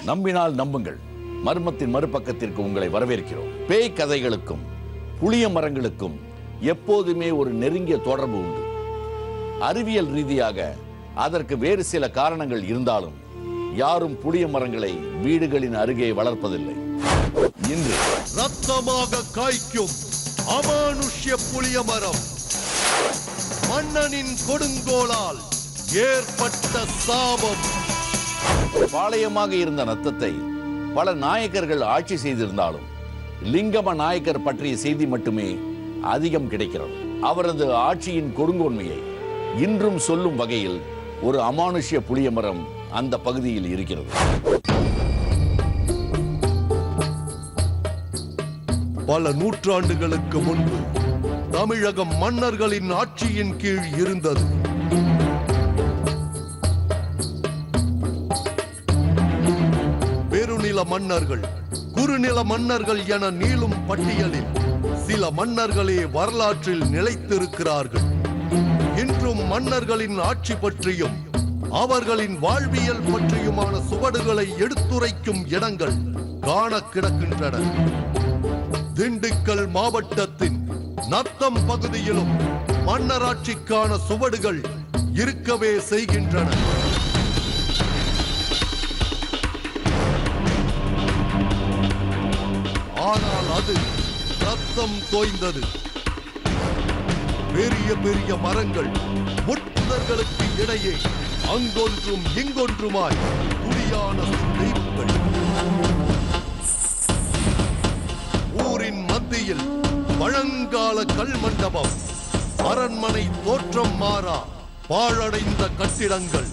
நம்பினால் நம்புங்கள், மர்மத்தின் மறுபக்கத்திற்கு உங்களை வரவேற்கிறோம். பேய் கதைகளுக்கும் புளிய மரங்களுக்கும் எப்போதுமே ஒரு நெருங்கிய தொடர்பு உண்டு. அறிவியல் ரீதியாக அதற்கு வேறு சில காரணங்கள் இருந்தாலும் யாரும் புளிய மரங்களை வீடுகளின் அருகே வளர்ப்பதில்லை. இன்று ரத்தமாக காய்க்கும் அமானுஷ்ய புளிய மரம், மன்னனின் கொடுங்கோலால் ஏற்பட்ட சாபம். பாளையமாக இருந்த நத்தத்தை பல நாயக்கர்கள் ஆட்சி செய்திருந்தாலும் லிங்கம நாயக்கர் பற்றிய செய்தி மட்டுமே அதிகம் கிடைக்கிறது. அவரது ஆட்சியின் கொடுங்கோன்மையை இன்றும் சொல்லும் வகையில் ஒரு அமானுஷ்ய புளிய மரம் அந்த பகுதியில் இருக்கிறது. பல நூற்றாண்டுகளுக்கு முன்பு தமிழகம் மன்னர்களின் ஆட்சியின் கீழ் இருந்தது. பெருநில மன்னர்கள், குறுநில மன்னர்கள் என நீளும் பட்டியலில் சில மன்னர்களே வரலாற்றில் நிலைத்திருக்கிறார்கள். இன்றும் மன்னர்களின் ஆட்சி பற்றியும் அவர்களின் வாழ்வியல் பற்றியுமான சுவடுகளை எடுத்துரைக்கும் இடங்கள் காண கிடக்கின்றன. திண்டுக்கல் மாவட்டத்தின் நத்தம் பகுதியிலும் மன்னராட்சிக்கான சுவடுகள் இருக்கவே செய்கின்றன. ஆனால் அது ரத்தம் தோய்ந்தது. பெரிய பெரிய மரங்கள், முட்புதர்களுக்கு இடையே அங்கொன்றும் இங்கொன்றுமாய் துடியான தெய்வங்கள். ஊரின் மத்தியில் பழங்கால கல் மண்டபம், அரண்மனை தோற்றம் மாறா பாழடைந்த கட்டிடங்கள்.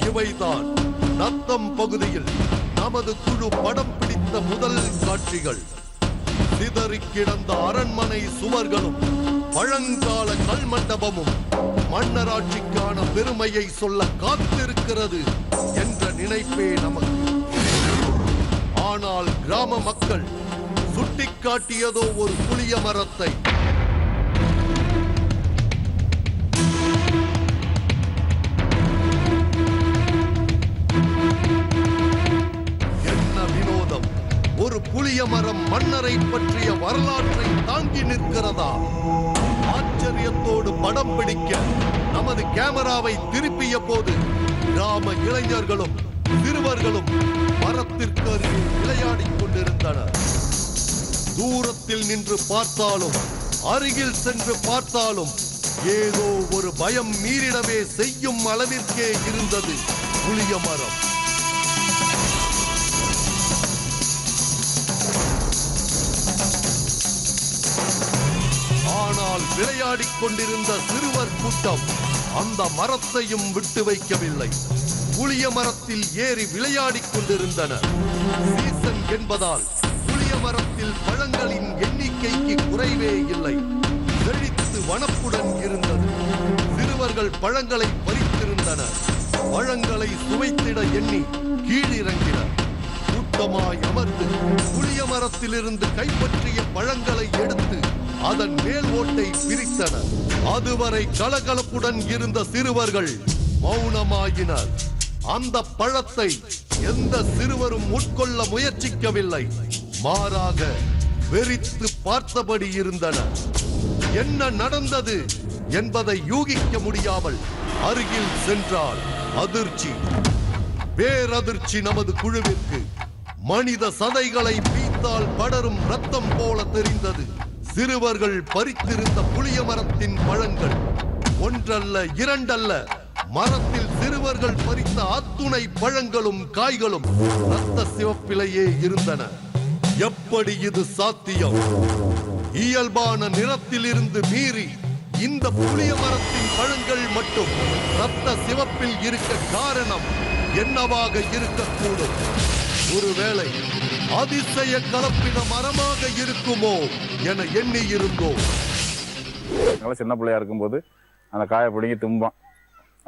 இவைதான் நத்தம் பகுதியில் நமது குழு படம் பிடித்த முதல் காட்சிகள். சிதறி கிடந்த அரண்மனை சுவர்களும் பழங்கால கல் மண்டபமும் மன்னராட்சிக்கான பெருமையை சொல்ல காத்திருக்கிறது என்ற நினைப்பே நமக்கு. ஆனால் கிராம மக்கள் சுட்டிக்காட்டியதோ ஒரு புளிய மரத்தை. என்ன வினோதம்! ஒரு புளிய மரம் மன்னரை பற்றிய வரலாற்றை தாங்கி நிற்கிறதா? ஆச்சரியத்தோடு படம் பிடிக்க நமது கேமராவை திருப்பிய போது கிராம இளைஞர்களும் சிறுவர்களும் மரத்திற்கு அருகே விளையாடிக் கொண்டிருந்தனர். தூரத்தில் நின்று பார்த்தாலும் அருகில் சென்று பார்த்தாலும் ஏதோ ஒரு பயம் மீறிடவே செய்யும் அளவிற்கே இருந்தது புளிய மரம். ஆனால் விளையாடிக் கொண்டிருந்த சிறுவர் கூட்டம் அந்த மரத்தையும் விட்டு வைக்கவில்லை. புளிய மரத்தில் ஏறி விளையாடிக் கொண்டிருந்தனர். சீசன் என்பதால் புளிய மரத்தில் பழங்களின் எண்ணிக்கைக்கு குறைவே இல்லை. செழித்து வனப்புடன் இருந்தது. சிறுவர்கள் பழங்களை பறித்திருந்தனர். பழங்களை சுவைத்திட எண்ணி கீழிறங்கினர். கூட்டமாய் அமர்ந்து புளிய மரத்திலிருந்து கைப்பற்றிய பழங்களை எடுத்து அதன் மேல் ஓட்டை பிரித்தனர். அதுவரை கலகலப்புடன் இருந்த சிறுவர்கள் மௌனமாகினர். அந்த பழத்தை எந்த சிறுவரும் உட்கொள்ள முயற்சிக்கவில்லை. மாறாக வெறித்து பார்த்தபடி இருந்தனர். என்ன நடந்தது என்பதை யூகிக்க முடியாமல் அருகில் சென்றால் அதிர்ச்சி, பேரதிர்ச்சி நமது குழுவிற்கு. மனித சதைகளை பீத்தால் படரும் ரத்தம் போல தெரிந்தது சிறுவர்கள் பறித்திருந்த புளிய மரத்தின் பழங்கள். ஒன்றல்ல இரண்டல்ல, மரத்தில் சிறுவர்கள் பறித்த அத்துணை பழங்களும் காய்களும் ரத்த சிவப்பிலேயே இருந்தன. எப்படி இது சாத்தியம்? இயல்பான நிறத்தில் இருந்து மீறி இந்த புளிய மரத்தின் பழங்கள் மட்டும் ரத்த சிவப்பில் இருக்க காரணம் என்னவாக இருக்கக்கூடும்? ஒருவேளை அதிசய கலப்பின மரமாக இருக்குமோ என எண்ணி இருந்தோம். சின்ன பிள்ளையா இருக்கும்போது அந்த காயை பிடிங்கி தும்பான்.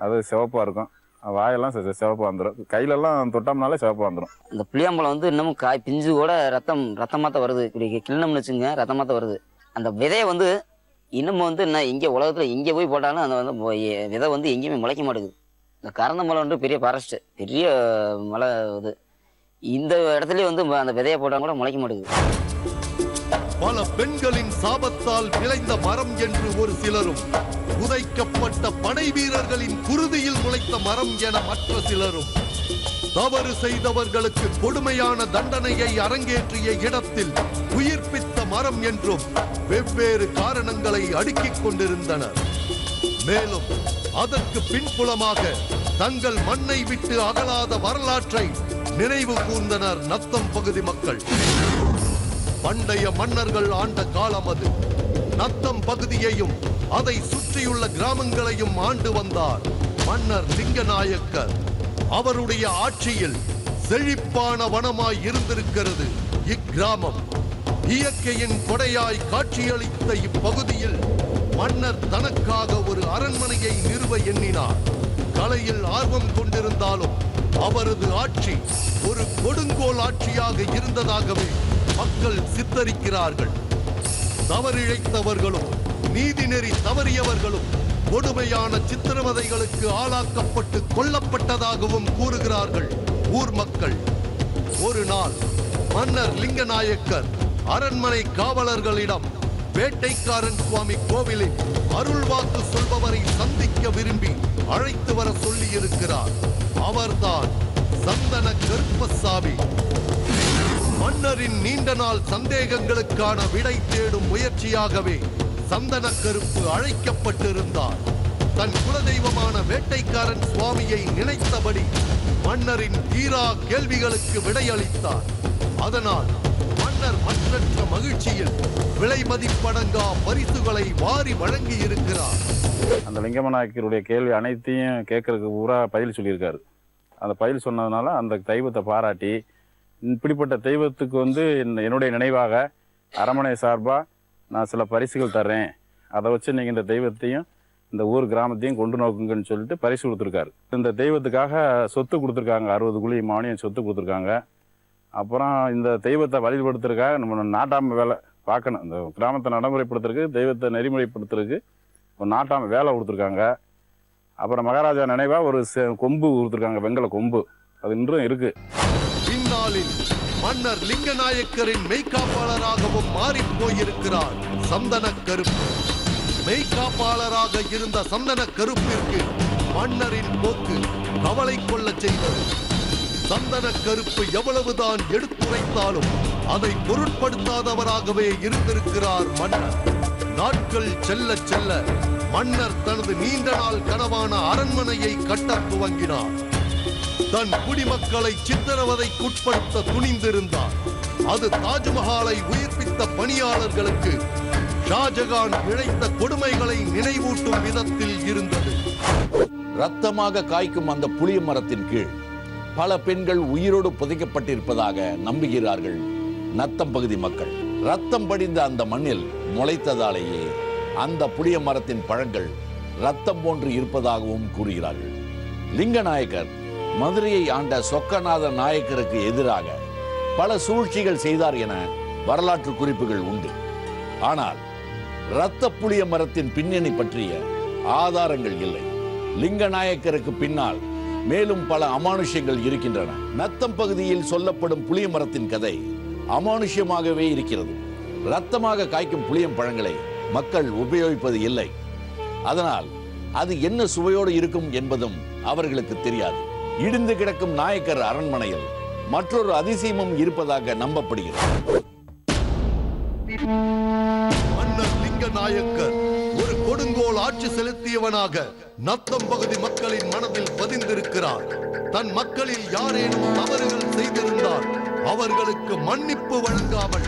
அது சிவப்பாக இருக்கும். வாயெல்லாம் சிவப்பாக வந்துடும். கையிலெல்லாம் தொட்டோம்னாலே சிவப்பாக வந்துடும். இந்த புளியாம்பழம் வந்து இன்னமும் காய் பிஞ்சு கூட ரத்தமாக தான் வருது. இப்படி கிள்ளணும்னு வச்சுங்க, ரத்தமாக தான் வருது. அந்த விதையை வந்து இன்னமும் வந்து என்ன இங்கே உலகத்தில் இங்கே போய் போட்டாலும் அந்த வந்து விதை வந்து எங்கேயுமே முளைக்க மாட்டேங்குது. இந்த கரந்த மலை வந்து பெரிய ஃபாரஸ்ட்டு, பெரிய மலை இது. இந்த இடத்துலயே வந்து அந்த விதையை போட்டால் கூட முளைக்க மாட்டேங்குது. பல பெண்களின் சாபத்தால் விளைந்த மரம் என்று ஒரு சிலரும், புதைக்கப்பட்ட படை வீரர்களின் குருதியில் முளைத்த மரம் என மற்ற சிலரும், தவறு செய்தவர்களுக்கு கொடுமையான தண்டனையை அரங்கேற்றிய இடத்தில் உயிர்ப்பித்த மரம் என்றும் வெவ்வேறு காரணங்களை அடுக்கிக் கொண்டிருந்தனர். மேலும் அதற்கு பின்புலமாக தங்கள் மண்ணை விட்டு அகலாத வரலாற்றை நினைவு கூர்ந்தனர் நத்தம் பகுதி மக்கள். பண்டைய மன்னர்கள் ஆண்ட காலம் அது. நத்தம் பகுதியையும் அதை சுற்றியுள்ள கிராமங்களையும் ஆண்டு வந்தார் மன்னர் லிங்கநாயக்கர். அவருடைய ஆட்சியில் செழிப்பான வனமாய் இருந்திருக்கிறது இக்கிராமம். இயற்கையின் கொடையாய் காட்சியளித்த இப்பகுதியில் மன்னர் தனக்காக ஒரு அரண்மனையை நிறுவ எண்ணினார். கலையில் ஆர்வம் கொண்டிருந்தாலும் அவரது ஆட்சி ஒரு கொடுங்கோல் ஆட்சியாக இருந்ததாகவே மக்கள் சித்தரிக்கிறார்கள். தவறிழைத்தவர்களும் நீதிநெறி தவறியவர்களும் கொடுமையான சித்திரவதைகளுக்கு ஆளாக்கப்பட்டு கொல்லப்பட்டதாகவும் கூறுகிறார்கள் ஊர் மக்கள். ஒரு நாள் மன்னர் லிங்கநாயக்கர் அரண்மனை காவலர்களிடம் வேட்டைக்காரன் சுவாமி கோவிலில் அருள்வாக்கு சொல்பவரை சந்திக்க விரும்பி அழைத்து வர சொல்லி இருக்கிறார். அவர்தான் சந்தன கருப்பசாமி. மன்னரின் நீண்ட நாள் சந்தேகங்களுக்கான விடை தேடும் முயற்சியாகவே சந்தன கருப்பு அழைக்கப்பட்டிருந்தார். தன் குலதெய்வமான வேட்டைக்காரன் சுவாமியை நினைத்தபடி மன்னரின் தீரா கேள்விகளுக்கு விடையளித்தார். அதனால் மன்னர் மற்றற்ற மகிழ்ச்சியில் விலை மதிப்படங்கா பரிசுகளை வாரி வழங்கி இருக்கிறார். அந்த லிங்கமநாயக்கருடைய கேள்வி அனைத்தையும் கேட்கறதுக்கு பூரா பதில் சொல்லியிருக்காரு. அந்த பதில் சொன்னதுனால அந்த தெய்வத்தை பாராட்டி, இப்படிப்பட்ட தெய்வத்துக்கு வந்து என்னுடைய நினைவாக அரண்மனை சார்பாக நான் சில பரிசுகள் தர்றேன், அதை வச்சு நீங்கள் இந்த தெய்வத்தையும் இந்த ஊர் கிராமத்தையும் கொண்டு நோக்குங்கன்னு சொல்லிட்டு பரிசு கொடுத்துருக்காரு. இந்த தெய்வத்துக்காக சொத்து கொடுத்துருக்காங்க, 60 குழி மானியம் சொத்து கொடுத்துருக்காங்க. அப்புறம் இந்த தெய்வத்தை வழிபடுத்துறதுக்காக நம்ம நாட்டாமை வேலை பார்க்கணும், இந்த கிராமத்தை நடைமுறைப்படுத்துறதுக்கு, தெய்வத்தை நெறிமுறைப்படுத்துறதுக்கு ஒரு நாட்டாமை வேலை கொடுத்துருக்காங்க. அப்புறம் மகாராஜா நினைவாக ஒரு கொம்பு கொடுத்துருக்காங்க, வெங்கல கொம்பு, அது இன்றும் இருக்குது. பின்னாளில் மன்னர் லிங்கநாயக்கரின் மெய்காப்பாளராகவும் மாறி போயிருக்கிறார் சந்தன கருப்பு. மெய்காப்பாளராக இருந்த சந்தன கருப்பிற்கு மன்னரின் போக்கு கவலை கொள்ள செய்தது. சந்தன கருப்பு எவ்வளவுதான் எடுத்துரைத்தாலும் அதை பொருட்படுத்தாதவராகவே இருந்திருக்கிறார் மன்னர். நாட்கள் செல்ல செல்ல மன்னர் தனது நீண்ட நாள் கனவான அரண்மனையை கட்டத் துவங்கினார். தன் குடிமக்களை சித்திரவதைக்குட்படுத்த துணிந்திருந்தார். அது தாஜ்மஹாலை உயிர்ப்பித்த பணியாளர்களுக்கு ஷாஜகான் இழைத்த கொடுமைகளை நினைவூட்டும் விதத்தில் இருந்தது. ரத்தமாக காய்க்கும் அந்த புளிய மரத்தின் கீழ் பல பெண்கள் உயிரோடு புதைக்கப்பட்டிருப்பதாக நம்புகிறார்கள் நத்தம் பகுதி மக்கள். ரத்தம் படிந்த அந்த மண்ணில் முளைத்ததாலேயே அந்த புளிய மரத்தின் பழங்கள் ரத்தம் போன்று இருப்பதாகவும் கூறுகிறார்கள். லிங்கநாயக்கர் மதுரையை ஆண்ட சொக்கநாத நாயக்கருக்கு எதிராக பல சூழ்ச்சிகள் செய்தார் என வரலாற்று குறிப்புகள் உண்டு. ஆனால் இரத்த புளிய மரத்தின் பின்னணி பற்றிய ஆதாரங்கள் இல்லை. லிங்கநாயக்கருக்கு பின்னால் மேலும் பல அமானுஷ்யங்கள் இருக்கின்றன. நத்தம் பகுதியில் சொல்லப்படும் புளிய மரத்தின் கதை அமானுஷ்யமாகவே இருக்கிறது. இரத்தமாக காய்க்கும் புளியம் பழங்களை மக்கள் உபயோகிப்பது இல்லை. அதனால் அது என்ன சுவையோடு இருக்கும் என்பதும் அவர்களுக்கு தெரியாது. இடிந்து கிடக்கும் நாயக்கர் அரண்மனையில் மற்றொரு அதிசயமும் இருப்பதாக நம்பப்படுகிறது. மன்னர் லிங்கநாயக்கர் ஒரு கொடுங்கோல் ஆட்சி செலுத்தியவனாக நத்தம் பகுதி மக்களின் மனதில் பதிந்திருக்கிறார். தன் மக்களில் யாரேனும் தவறுகள் செய்திருந்தால் அவர்களுக்கு மன்னிப்பு வழங்காமல்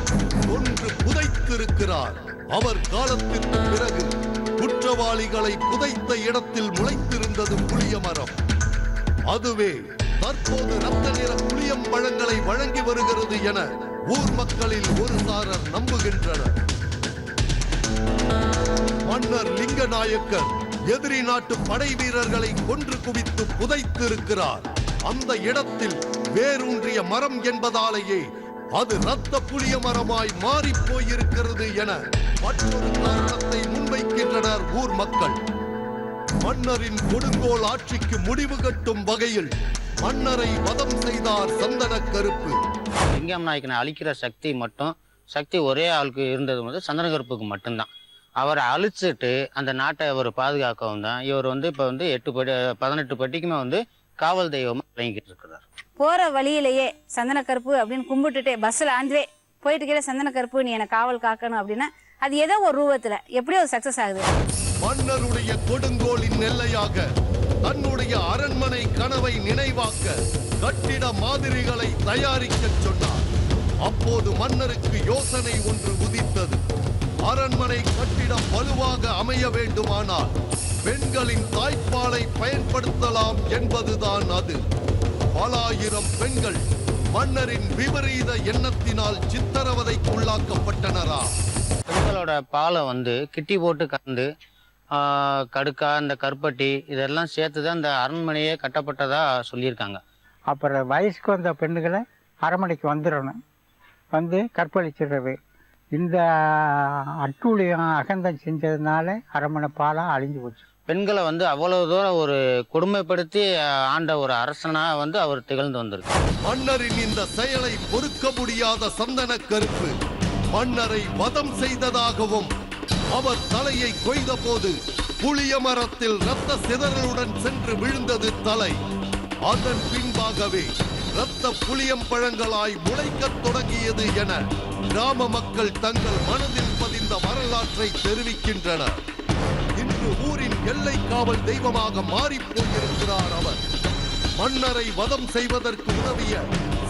ஒன்று புதைத்திருக்கிறார். அவர் காலத்திற்கு பிறகு குற்றவாளிகளை புதைத்த இடத்தில் முளைத்திருந்தது புளிய மரம். அதுவே தற்போது ரத்த நிற புளியம் பழங்களை வழங்கி வருகிறது என ஊர் மக்களில் ஒரு சாரர் நம்புகின்றனர். மன்னர் லிங்கநாயக்கர் எதிரி நாட்டு படை வீரர்களை கொன்று குவித்து புதைத்திருக்கிறார். அந்த இடத்தில் வேரூன்றிய மரம் என்பதாலேயே அது இரத்த புளிய மரமாய் மாறி போயிருக்கிறது என மற்றொரு காரணத்தை முன்வைக்கின்றனர் ஊர் மக்கள். மன்னரின் கொடுங்கோல் ஆட்சிக்கு முடிவு கட்டும் வகையில் மன்னரை வதம் செய்தார் சந்தன கருப்பு. லிங்கம் நாயக்கனை அழிக்கிற சக்தி ஒரே ஆளுக்கு இருந்தது வந்து சந்தன கருப்புக்கு மட்டும்தான். அவரை அழிச்சிட்டு அந்த நாட்டை அவர் பாதுகாக்கவும் தான் இவர் வந்து இப்போ வந்து 18 பட்டிக்குமே வந்து காவல் தெய்வமாக விளங்கிக்கிட்டு இருக்கிறார். போற வழியிலேயே சந்தன கருப்பு அப்படின்னு கும்பிட்டுட்டே பஸ்ஸில் ஆண்டே போயிட்டு கீழே சந்தன கருப்பு நீ என்னை காவல் காக்கணும் அப்படின்னா அது ஏதோ ஒரு ரூபத்தில் எப்படியோ சக்சஸ் ஆகுது. மன்னருடைய கொடுங்கோலின் எல்லையாக தன்னுடைய அரண்மனை கனவை நினைவாக்க கட்டிட மாதிரிகளை தயாரிக்க சொன்னார். அப்போது மன்னருக்கு யோசனை ஒன்று உதித்தது. அரண்மனை கட்டிடம் வலுவாக அமைய வேண்டுமானால் பெண்களின் தாய்ப்பாலை பயன்படுத்தலாம் என்பதுதான் அது. பல ஆயிரம் பெண்கள் மன்னரின் விபரீத எண்ணத்தினால் சித்திரவதைக்குள்ளாக்கப்பட்டனரா? பெண்களோட பாலை வந்து கிட்டி போட்டு கறந்து கடுக்கா இந்த கருப்பட்டி இதெல்லாம் சேர்த்து தான் இந்த அரண்மனையே கட்டப்பட்டதா சொல்லியிருக்காங்க. அப்புறம் வயசுக்கு வந்த பெண்ணுகளை அரண்மனைக்கு வந்துடணும், வந்து கற்பழிச்சிடுறது. இந்த அட்டூழியம் அகந்தம் செஞ்சதுனால அரண்மனை பாலாக அழிஞ்சு போச்சு. பெண்களை வந்து அவ்வளவு தூரம் ஒரு கொடுமைப்படுத்தி ஆண்ட ஒரு அரசனா வந்து அவர் திகழ்ந்து வந்திருக்கு. மன்னரின் இந்த செயலை பொறுக்க முடியாத சந்தன கருப்பு மன்னரை வதம் செய்ததாகவும் அவர் தலையை கொய்த போது புளிய மரத்தில் இரத்த சிதறலுடன் சென்று விழுந்தது தலை. அதன் பின்பாகவே இரத்த புளியம்பழங்களாய் முளைக்கத் தொடங்கியது என கிராம மக்கள் தங்கள் மனதில் பதிந்த வரலாற்றை தெரிவிக்கின்றனர். இன்று ஊரின் எல்லை காவல் தெய்வமாக மாறிப் போயிருக்கிறார் அவர். மன்னரை வதம் செய்வதற்கு உதவிய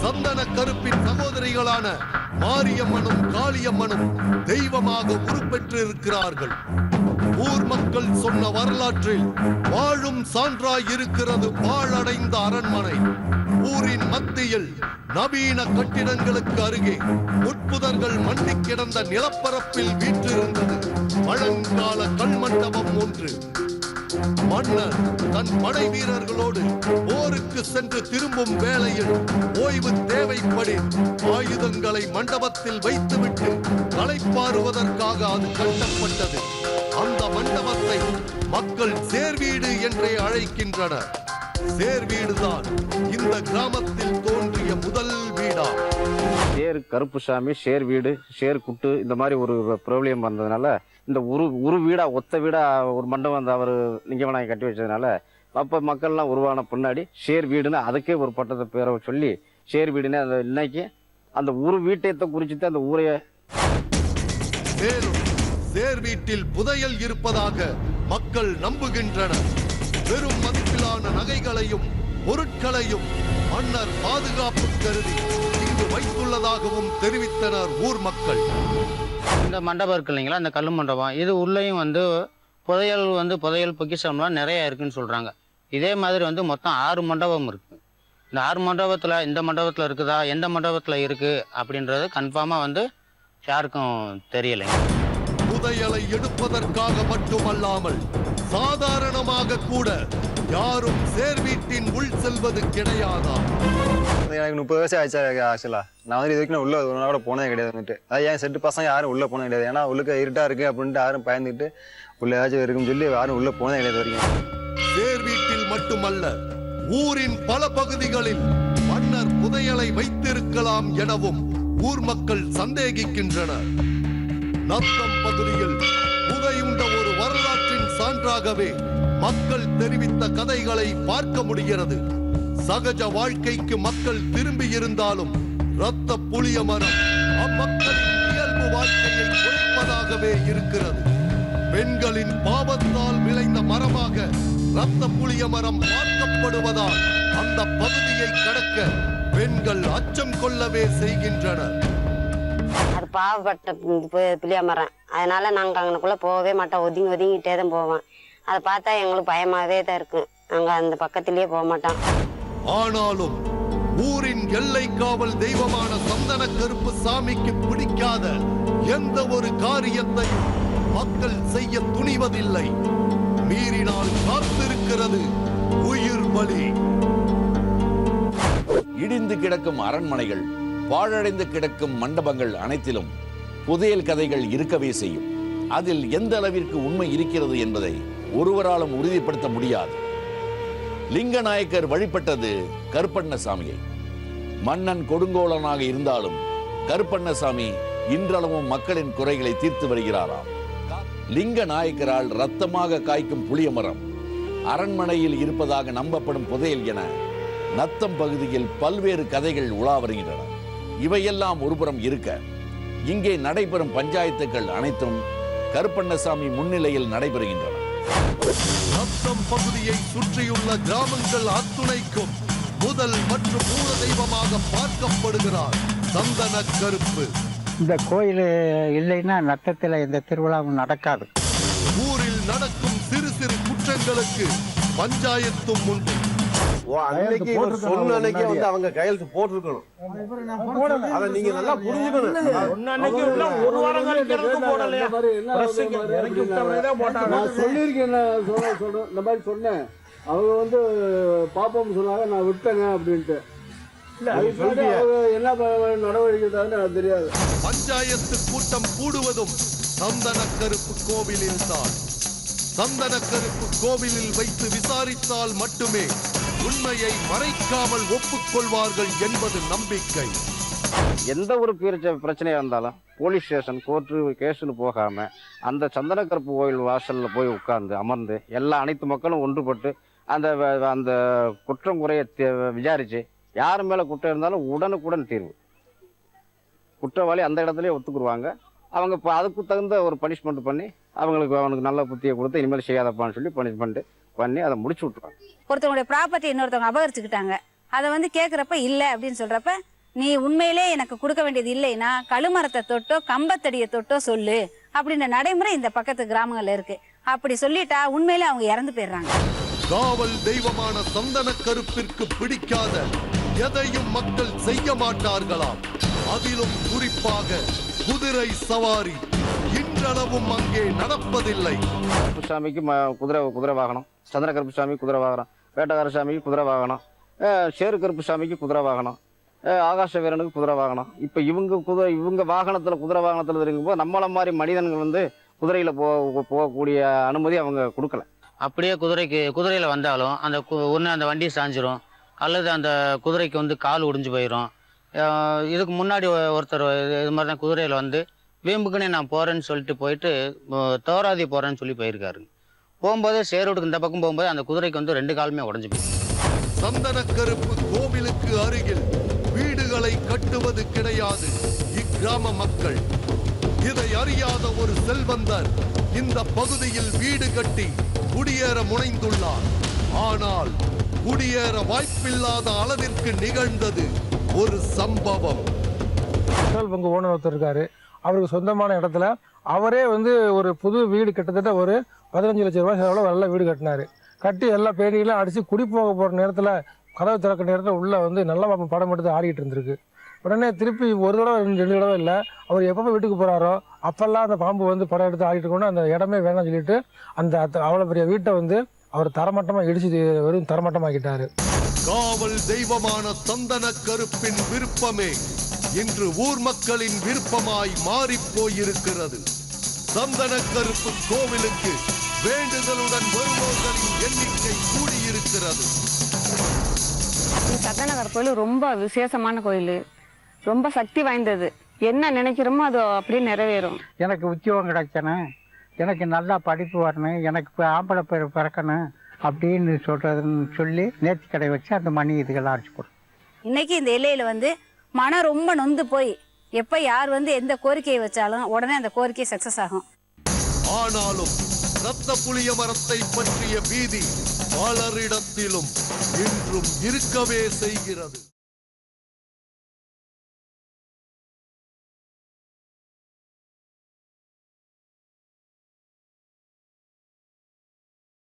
சந்தன கருப்பின் சகோதரிகளான மாரியம்மனும் காளியம்மனும் தெய்வமாக உருப்பெற்றிருக்கிறார்கள். ஊர் மக்கள் சொன்ன வரலாற்றில் வாழும் சான்றாய் இருக்கிறது பாழடைந்த அரண்மனை. ஊரின் மத்தியில் நவீன கட்டிடங்களுக்கு அருகே உட்புதர்கள் மண்டி கிடந்த நிலப்பரப்பில் வீற்றிருந்தது பழங்கால கல்மண்டபம் ஒன்று. மன்னர் தன் படை வீரர்களோடு போருக்கு சென்று திரும்பும் வேளையில் ஓய்வு தேவைப்படி ஆயுதங்களை மண்டபத்தில் வைத்துவிட்டு களைப்பாறுவதற்காக அது கட்டப்பட்டது. அந்த மண்டபத்தை மக்கள் சேர்வீடு என்றே அழைக்கின்றனர். சேர்வீடுதான் இந்த கிராமத்தில் தோன்றிய முதல் வீடா. ஷேர் கருப்புசாமி, ஷேர் வீடு, ஷேர் குட்டு இந்த மாதிரி ஒரு ப்ராப்ளம் வந்ததுனால இந்த ஒரு வீடா ஒத்த வீடா ஒரு மண்டபம் வந்து அவர் லிங்கமநாயகன் கட்டி வச்சதுனால அப்போ மக்கள்லாம் உருவான பின்னாடி ஷேர் வீடுன்னு அதுக்கே ஒரு பட்டத்தை பேரை சொல்லி ஷேர் வீடுன்னு அந்த இன்னைக்கு அந்த ஒரு வீட்டை குறிச்சுட்டு அந்த ஊரைய. மேலும் சேர் வீட்டில் புதையல் இருப்பதாக மக்கள் நம்புகின்றனர். பெரும் மதிப்பிலான நகைகளையும் பொருட்களையும் மன்னர் பாதுகாப்பு கருதி இங்கு வைத்துள்ளதாகவும் தெரிவித்தனர் ஊர் மக்கள். இந்த மண்டபம் இருக்கு இல்லைங்களா, அந்த கல் மண்டபம், இது உள்ளேயும் வந்து புதையல் பொக்கிஷம்லாம் நிறைய இருக்குன்னு சொல்றாங்க. இதே மாதிரி வந்து மொத்தம் 6 மண்டபம் இருக்கு. இந்த 6 மண்டபத்துல இந்த மண்டபத்துல இருக்குதா, எந்த மண்டபத்துல இருக்கு அப்படின்றது கன்ஃபார்மா வந்து யாருக்கும் தெரியலைங்க. புதையலை எடுப்பதற்காக மட்டுமல்லாமல் சாதாரணமாக கூட யாரும் சேர் வீட்டின் உள் செல்வது கிடையாதா? எனக்கு 30 வயசு ஆயிடுச்சா ஆக்சுவலா. நான் வந்து இது வரைக்கும் உள்ள ஒரு நாள் கூட போனதே கிடையாது வந்துட்டு. அது ஏன் செட்டு பசங்க யாரும் உள்ள போனது கிடையாது. ஏன்னா உள்ளுக்கு இருட்டா இருக்கு அப்படின்ட்டு யாரும் பயந்துட்டு உள்ள ஏதாச்சும் இருக்குன்னு சொல்லி யாரும் உள்ள போனதே கிடையாது வரைக்கும். சேர் வீட்டில் மட்டுமல்ல, ஊரின் பல பகுதிகளில் மன்னர் புதையலை வைத்திருக்கலாம் எனவும் ஊர் மக்கள் சந்தேகிக்கின்றனர். நத்தம் பகுதியில் புதையுண்ட ஒரு வரலாற்றின் சான்றாகவே மக்கள் தெரிவித்த கதைகளை பார்க்க முடிகிறது. சகஜ வாழ்க்கைக்கு மக்கள் திரும்பி இருந்தாலும் இரத்த புளிய மரம் அம்மக்களின் இயல்பு வாழ்க்கையை குறைப்பதாகவே இருக்கிறது. பெண்களின் பாவத்தால் விளைந்த மரமாக இரத்த புளிய மரம் பார்க்கப்படுவதால் அந்த பகுதியை கடக்க பெண்கள் அச்சம் கொள்ளவே செய்கின்றனர். அது பாவப்பட்ட புளிய மரம், அதனால நாங்கள் அங்கனக்குள்ள போகவே மாட்டோம். ஒதுங்கிட்டே தான் போவோம். அதை பார்த்தா எங்களுக்கு பயமாவே தான் இருக்கு. நாங்க அந்த பக்கத்திலேயே போக மாட்டோம். ஆனாலும் ஊரின் எல்லை காவல் தெய்வமான சந்தன கருப்பு சாமிக்கு பிடிக்காத எந்த ஒரு காரியத்தையும் மக்கள் செய்ய துணிவதில்லை. மீறினால் காத்திருக்கிறது உயிர் பலி. இடிந்து கிடக்கும் அரண்மனைகள், பாழடைந்து கிடக்கும் மண்டபங்கள் அனைத்திலும் புதையல் கதைகள் இருக்கவே செய்யும். அதில் எந்த அளவிற்கு உண்மை இருக்கிறது என்பதை ஒருவராலும் உறுதிப்படுத்த முடியாது. லிங்கநாயக்கர் வழிபட்டது கருப்பண்ணசாமியை. மன்னன் கொடுங்கோலனாக இருந்தாலும் கருப்பண்ணசாமி இன்றளவும் மக்களின் குறைகளை தீர்த்து வருகிறாராம். லிங்கநாயக்கரால் ரத்தமாக காய்க்கும் புளிய மரம் அரண்மனையில் இருப்பதாக நம்பப்படும் புதையல் என நத்தம் பகுதியில் பல்வேறு கதைகள் உலா வருகின்றன. இவையெல்லாம் ஒருபுறம் இருக்க, இங்கே நடைபெறும் பஞ்சாயத்துக்கள் அனைத்தும் கருப்பண்ணசாமி முன்னிலையில் நடைபெறுகின்றன. நத்தம் பகுதியை சுற்றியுள்ள கிராமங்கள் அத்துணைக்கும் முதல் மற்றும் மூல தெய்வமாக பார்க்கப்படுகிறார் சந்தன கருப்பு. இந்த கோயில் இல்லைன்னா நத்தத்தில் எந்த திருவிழாவும் நடக்காது. ஊரில் நடக்கும் சிறு சிறு குற்றங்களுக்கு பஞ்சாயத்தும் உண்டு. அவங்க கையெழுத்து போட்டிருக்கணும். அதை நீங்க நல்லா புரிஞ்சுக்கணும். ஒரு வாரம் சொல்லியிருக்கேன், இந்த மாதிரி சொன்னேன். அவங்க வந்து பாப்போம்னு சொன்னாங்க, நான் விட்டேங்க அப்படின்ட்டு. என்ன நடவடிக்கை தெரியாது. பஞ்சாயத்து கூட்டம் கூடுவதும் சந்தன கருப்பு கோவிலில் தான். சந்தன கருப்பு கோவிலில் வைத்து விசாரித்தால் மட்டுமே உண்மையை மறைக்காமல் ஒப்புக்கொள்வார்கள் என்பது நம்பிக்கை. எந்த ஒரு பிரச்சனையா இருந்தாலும் போலீஸ் ஸ்டேஷன், கோர்ட்டு, கேஸ்ன்னு போகாம அந்த சந்தன கருப்பு கோயில் வாசல்ல போய் உட்கார்ந்து அமர்ந்து அனைத்து மக்களும் ஒன்றுபட்டு அந்த அந்த குற்றம் குறைய விசாரிச்சு யார் மேல குற்றம் இருந்தாலும் உடனுக்குடன் தீர்வு. குற்றவாளி அந்த இடத்துலயே ஒத்துக்குருவாங்க. அவங்க அதுக்கு தகுந்த ஒரு பனிஷ்மெண்ட் பண்ணி அவனுக்கு நல்ல புத்தியை கொடுத்து இனிமேல் செய்யாதப்பான்னு சொல்லி பனிஷ்மெண்ட் பண்ணி அதை முடிச்சு விட்டுருவாங்க. ஒருத்தவங்களுடைய ப்ராப்பர்ட்டி இன்னொருத்தவங்க அபகரிச்சுக்கிட்டாங்க. அதை வந்து கேட்குறப்ப இல்லை அப்படின்னு சொல்றப்ப, நீ உண்மையிலே எனக்கு கொடுக்க வேண்டியது இல்லைன்னா கழுமரத்தை தொட்டோ கம்பத்தடியை தொட்டோ சொல்லு அப்படின்ற நடைமுறை இந்த பக்கத்து கிராமங்கள்ல இருக்கு. அப்படி சொல்லிட்டா உண்மையிலே அவங்க இறந்து போயிடுறாங்க. காவல் தெய்வமான சந்தன கருப்பிற்கு பிடிக்காத எதையும் மக்கள் செய்ய மாட்டார்களாம். அதிலும் குறிப்பாக குதிரை சவாரி இன்றளவும் அங்கே நடப்பதில்லை. கருப்புசாமிக்கு குதிரை வாகனம், சந்தன கருப்புசாமி குதிரை வாகனம், வேட்டக்காரசாமிக்கு குதிரை வாகனம், சேரு கருப்புசாமிக்கு குதிரை வாகனம், ஆகாச வீரனுக்கு குதிரை வாகனம். இப்போ இவங்க வாகனத்தில் குதிரை வாகனத்தில் இருக்கும்போது நம்மள மாதிரி மனிதன்கள் வந்து குதிரையில் போகக்கூடிய அனுமதி அவங்க கொடுக்கல. அப்படியே குதிரையில் வந்தாலும் ஒன்று அந்த வண்டி சாஞ்சிரும், அல்லது அந்த குதிரைக்கு வந்து கால் ஒடிஞ்சு போயிடும். இதுக்கு முன்னாடி ஒருத்தர் இது மாதிரி தான் குதிரையில் வந்து வீம்புக்குன்னே நான் போகிறேன்னு சொல்லிட்டு போயிட்டு தோராதி போகிறேன்னு சொல்லி போயிருக்காரு. போகும்போது சேரோடுக்கு இந்த பக்கம் போகும்போது அந்த குதிரைக்கு வந்து 2 காலுமே உடஞ்சு போயிருக்கு. சந்தன கருப்பு கோவிலுக்கு அருகில் வீடுகளை கட்டுவது கிடையாது இக்கிராம மக்கள். இதை அறியாத ஒரு செல்வந்தர் இந்த பகுதியில் வீடு கட்டி குடியேற முனைந்துள்ளார். ஆனால் குடியேற வாய்ப்பில்லாத அளவிற்கு நிகழ்ந்தது ஒரு சம்பவம். பங்கு ஓனர் ஒருத்தர் இருக்காரு. அவருக்கு சொந்தமான இடத்துல அவரே வந்து ஒரு புது வீடு கிட்டத்தட்ட ஒரு 15 லட்சம் ரூபாய் செலவில் நல்ல வீடு கட்டினாரு. கட்டி எல்லா பேடியெல்லாம் அடித்து குடி போக போகிற நேரத்தில், கதவு திறக்கிற நேரத்தில் உள்ள வந்து நல்ல படம் எடுத்து ஆடிக்கிட்டு இருந்திருக்கு. உடனே திருப்பி ஒரு தடவை 2 தடவை இல்லை, அவர் எப்போ வீட்டுக்கு போகிறாரோ அப்பெல்லாம் அந்த பாம்பு வந்து படம் எடுத்து ஆடிட்டு கொண்டு அந்த இடமே வேணாம்னு சொல்லிட்டு அந்த அவ்வளோ பெரிய வீட்டை வந்து அவர் தரமட்டமாக இடிச்சு வெறும் தரமட்டமாக்கிட்டாரு. காவல் தெய்வமான சந்தன கருப்பின் விருப்பமே இன்று ஊர் மக்களின் விருப்பமாய் மாறி போயிருக்கிறது. சந்தன கருப்பு கோவிலுக்கு வேண்டுதலுடன் வருவோர்களின் எண்ணிக்கை கூடியிருக்கிறது. சந்தன கருப்பு கோயில் ரொம்ப விசேஷமான கோயில், ரொம்ப சக்தி வாய்ந்தது. என்ன நினைக்கிறோமோ அது அப்படியே நிறைவேறும். எனக்கு உத்தியோகம் கிடைக்கணும், எனக்கு நல்லா படிப்பு வரணும், எனக்கு ஆம்பளை பேர் பிறக்கணும் அப்படின்னு சொல்றதுன்னு சொல்லி நேர்த்தி கடை வச்சு அந்த மணி இதுகள்லாம் அரைச்சி போடும். இன்னைக்கு இந்த எல்லையில வந்து மனம் ரொம்ப நொந்து போய் எப்ப யார் வந்து எந்த கோரிக்கையை வச்சாலும் உடனே அந்த கோரிக்கை சக்சஸ் ஆகும். ஆனாலும் ரத்த புளிய மரத்தை பற்றிய பீதி பலரிடத்திலும் இன்றும் இருக்கவே செய்கிறது.